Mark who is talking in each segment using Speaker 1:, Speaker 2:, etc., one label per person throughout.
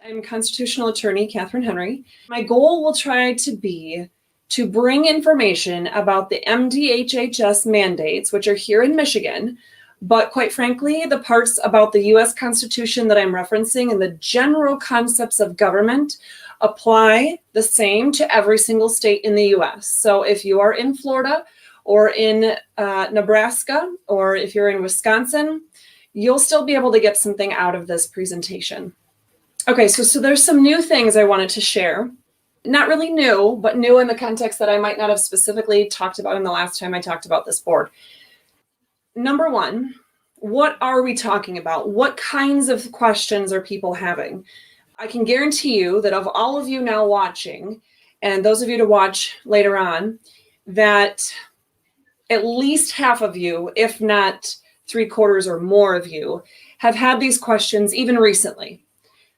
Speaker 1: I'm constitutional attorney Katherine Henry. My goal will try to be to bring information about the MDHHS mandates, which are here in Michigan, but quite frankly, the parts about the US Constitution that I'm referencing and the general concepts of government apply the same to every single state in the US. So if you are in Florida or in Nebraska, or if you're in Wisconsin, you'll still be able to get something out of this presentation. Okay, so there's some new things I wanted to share. Not really new, but new in the context that I might not have specifically talked about in the last time I talked about this board. Number one, what are we talking about? What kinds of questions are people having? I can guarantee you that of all of you now watching, and those of you to watch later on, that at least half of you, if not 3/4 or more of you, have had these questions even recently.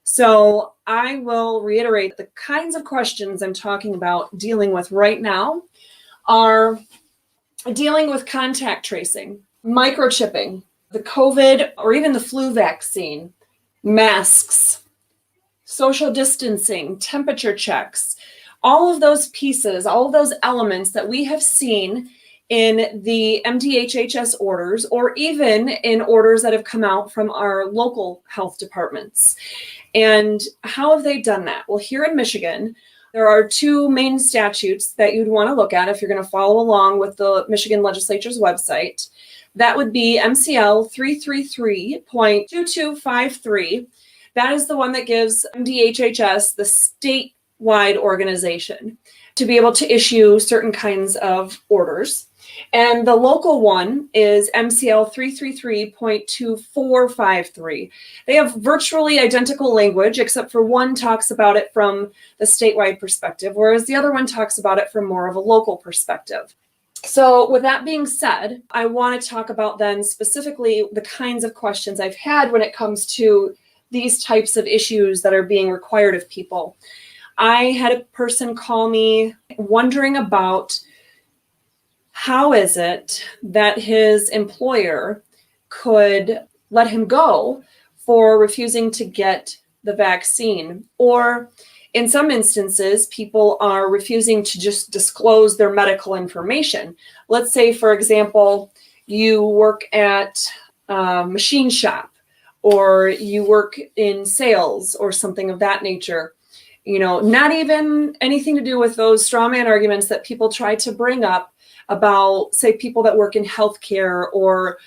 Speaker 1: So I will reiterate the kinds of questions I'm talking about dealing with right now are dealing with contact tracing, microchipping, the COVID or even the flu vaccine, masks, social distancing, temperature checks, all of those pieces, all of those elements that we have seen in the MDHHS orders, or even in orders that have come out from our local health departments. And how have they done that? Well, here in Michigan, there are two main statutes that you'd want to look at if you're going to follow along with the Michigan Legislature's website. That would be MCL 333.2253. That is the one that gives MDHHS, the statewide organization, to be able to issue certain kinds of orders. And the local one is MCL 333.2453. They have virtually identical language, except for one talks about it from the statewide perspective, whereas the other one talks about it from more of a local perspective. So with that being said, I want to talk about then specifically the kinds of questions I've had when it comes to these types of issues that are being required of people. I had a person call me wondering about how is it that his employer could let him go for refusing to get the vaccine? Or in some instances, people are refusing to just disclose their medical information. Let's say, for example, you work at a machine shop, or you work in sales or something of that nature. You know, not even anything to do with those straw man arguments that people try to bring up about, say, people that work in healthcare, or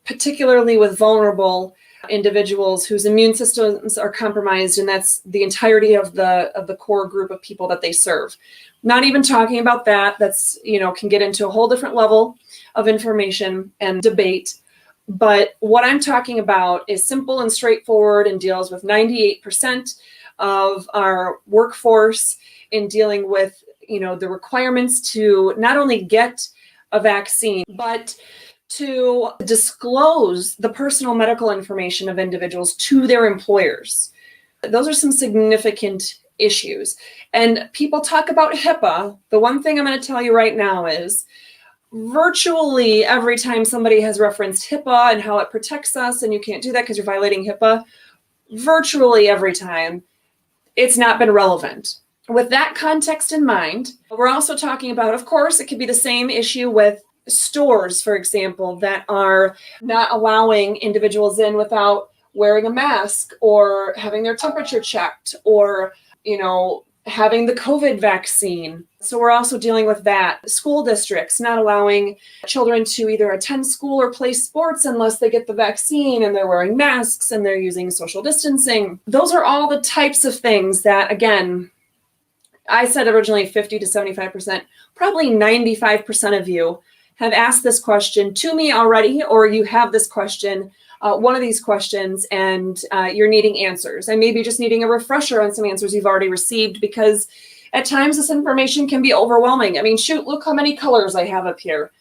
Speaker 1: particularly with vulnerable individuals whose immune systems are compromised, and that's the entirety of the core group of people that they serve. Not even talking about that. That's, you know, can get into a whole different level of information and debate. But what I'm talking about is simple and straightforward and deals with 98% of our workforce in dealing with, you know, the requirements to not only get a vaccine, but to disclose the personal medical information of individuals to their employers. Those are some significant issues. And people talk about HIPAA. The one thing I'm going to tell you right now is virtually every time somebody has referenced HIPAA and how it protects us, and you can't do that because you're violating HIPAA, virtually every time it's not been relevant. With that context in mind, we're also talking about, of course, it could be the same issue with stores, for example, that are not allowing individuals in without wearing a mask or having their temperature checked, or, you know, having the COVID vaccine. So we're also dealing with that. School districts not allowing children to either attend school or play sports unless they get the vaccine, and they're wearing masks and they're using social distancing. Those are all the types of things that, again, I said originally 50 to 75%, probably 95% of you have asked this question to me already, or you have this question, one of these questions, and you're needing answers. And maybe just needing a refresher on some answers you've already received, because at times this information can be overwhelming. I mean, shoot, look how many colors I have up here.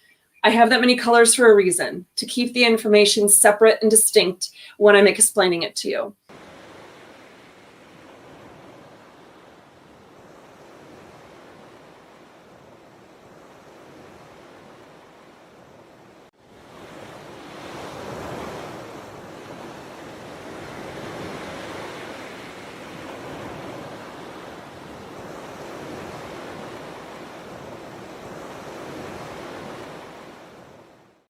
Speaker 1: I have that many colors for a reason, to keep the information separate and distinct when I'm explaining it to you.